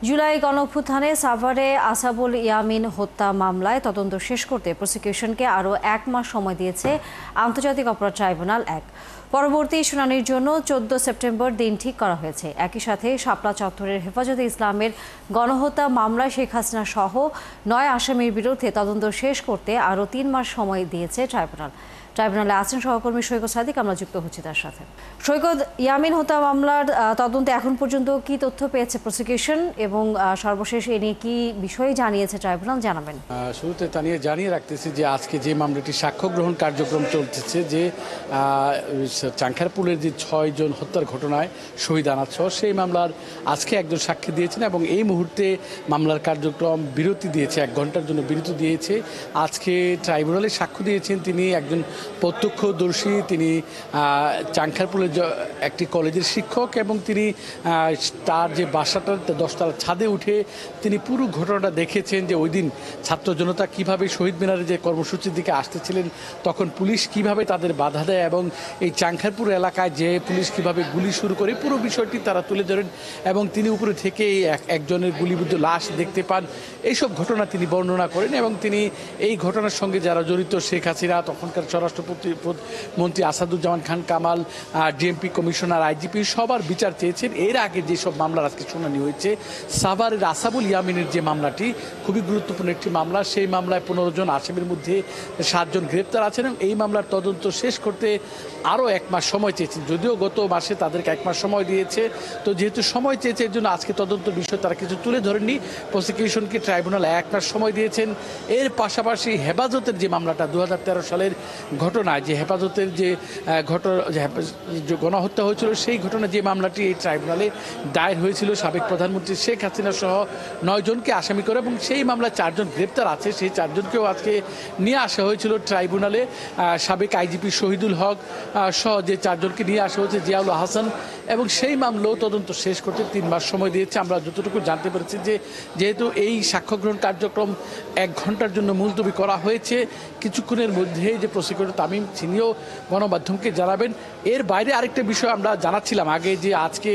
জুলাই গণঅভ্যুত্থানে সাভারে আসাবুল ইয়ামিন হত্যা মামলায় তদন্ত শেষ করতে প্রসিকিউশনকে আরও ১ মাস সময় দিয়েছে আন্তর্জাতিক অপরাধ ট্রাইব্যুনাল ১। পরবর্তী শুনানির জন্য ১৪ সেপ্টেম্বর দিন ঠিক করা হয়েছে। একই সাথে শাপলা চত্বরের হেফাজতে ইসলামের গণহত্যা মামলায় শেখ হাসিনা সহ ৯ আসামির বিরুদ্ধে তদন্ত শেষ করতে আরও ৩ মাস সময় দিয়েছে ট্রাইব্যুনাল। ট্রাইব্যুনালে আছেন সহকর্মী সৈকত সাদিক, আমরা যুক্ত হচ্ছি তার সাথে। সৈকত, ইয়ামিন হত্যা মামলার তদন্তে এখন পর্যন্ত কি তথ্য পেয়েছে প্রসিকিউশন এবং সর্বশেষ এ নিয়ে কি বিষয় জানিয়েছে ট্রাইব্যুনাল, জানাবেন? শুরুতে তা নিয়ে জানিয়ে রাখতেছি যে আজকে যে মামলাটি সাক্ষ্য গ্রহণ কার্যক্রম চলতেছে, যে চাংখারপুলের যে ৬ জন হত্যার ঘটনায় শহীদ আনাদ সহ সেই মামলার আজকে একজন সাক্ষী দিয়েছেন এবং এই মুহূর্তে মামলার কার্যক্রম বিরতি দিয়েছে, ১ ঘন্টার জন্য বিরতি দিয়েছে। আজকে ট্রাইব্যুনালে সাক্ষ্য দিয়েছেন তিনি একজন প্রত্যক্ষদর্শী, তিনি চাংখারপুলের একটি কলেজের শিক্ষক এবং তিনি তার যে বাসাটা ১০তলার ছাদে উঠে তিনি পুরো ঘটনাটা দেখেছেন, যে ওই দিন ছাত্র জনতা কীভাবে শহীদ মিনারে যে কর্মসূচির দিকে আসতেছিলেন তখন পুলিশ কিভাবে তাদের বাধা দেয় এবং এই চাংখারপুর এলাকায় যে পুলিশ কিভাবে গুলি শুরু করে পুরো বিষয়টি তারা তুলে ধরেন এবং তিনি উপরে থেকে একজনের গুলিবিদ্ধ লাশ দেখতে পান। এইসব ঘটনা তিনি বর্ণনা করেন এবং তিনি এই ঘটনার সঙ্গে যারা জড়িত, শেখ হাসিনা, তখনকার স্বরাষ্ট্রমন্ত্রী Asaduzzaman Khan Kamal, DMP commissioner, IGP সবার বিচার চেয়েছেন। এর আগে যেসব মামলার আজকে শুনানি হয়েছে, সাভারের আসাবুল ইয়ামিনের যে মামলাটি খুবই গুরুত্বপূর্ণ একটি মামলা, সেই মামলায় ১৫ জন আসামির মধ্যে ৭ জন গ্রেপ্তার আছেন এবং এই মামলার তদন্ত শেষ করতে আরও ১ মাস সময় চেয়েছেন। যদিও গত মাসে তাদেরকে ১ মাস সময় দিয়েছে, তো যেহেতু সময় চেয়েছে এর জন্য আজকে তদন্ত বিষয় তারা কিছু তুলে ধরেননি। প্রসিকিউশনকে ট্রাইব্যুনাল ১ মাস সময় দিয়েছেন। এর পাশাপাশি হেফাজতের যে মামলাটা ২০১৩ সালের ঘটনায় যে হেফাজতের যে গণহত্যা হয়েছিল, সেই ঘটনা যে মামলাটি এই ট্রাইব্যুনালে দায়ের হয়েছিল সাবেক প্রধানমন্ত্রী শেখ হাসিনা সহ ৯ জনকে আসামি করে এবং সেই মামলায় ৪ জন গ্রেপ্তার আছে, সেই ৪ জনকেও আজকে নিয়ে আসা হয়েছিল ট্রাইব্যুনালে। সাবেক আইজিপি শহীদুল হক সহ যে ৪ জনকে নিয়ে আসা হয়েছে, জিয়াউল হাসান, এবং সেই মামলাও তদন্ত শেষ করতে ৩ মাস সময় দিয়েছে। আমরা যতটুকু জানতে পেরেছি যে যেহেতু এই সাক্ষ্য গ্রহণ কার্যক্রম ১ ঘন্টার জন্য মুলতবি করা হয়েছে, কিছুক্ষণের মধ্যেই যে প্রসিকিউটর তামিম তিনিও গণমাধ্যমকে জানাবেন। এর বাইরে আরেকটা বিষয় আমরা জানাচ্ছিলাম আগে, যে আজকে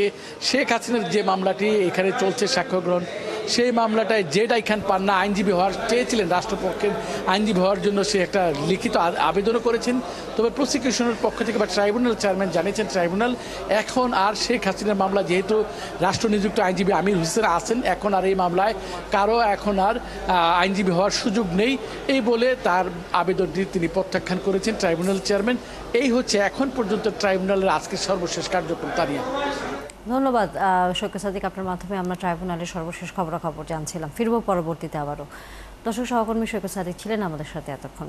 শেখ হাসিনার যে মামলাটি এখানে চলছে সাক্ষ্য গ্রহণ, সেই মামলাটায় জেডাই খান পান্না আইনজীবী হওয়ার চেয়েছিলেন, রাষ্ট্রপক্ষের আইনজীবী হওয়ার জন্য সে একটা লিখিত আবেদনও করেছেন। তবে প্রসিকিউশনের পক্ষ থেকে বা ট্রাইব্যুনাল চেয়ারম্যান জানিয়েছেন ট্রাইব্যুনাল এখন আর শেখ হাসিনার মামলা, যেহেতু রাষ্ট্রনিযুক্ত আইনজীবী আমির হোসেন আছেন, এখন আর এই মামলায় কারো এখন আর আইনজীবী হওয়ার সুযোগ নেই, এই বলে তার আবেদনটি তিনি প্রত্যাখ্যান করেছেন ট্রাইব্যুনাল চেয়ারম্যান। এই হচ্ছে এখন পর্যন্ত ট্রাইব্যুনালের আজকের সর্বশেষ কার্যক্রম। তানিয়া, ধন্যবাদ সৈকত সাদিক, আপনার মাধ্যমে আমরা ট্রাইব্যুনালের সর্বশেষ খবরাখবর জানছিলাম। ফিরব পরবর্তীতে আবারও। দর্শক, সহকর্মী সৈকত সাদিক ছিলেন আমাদের সাথে এতক্ষণ।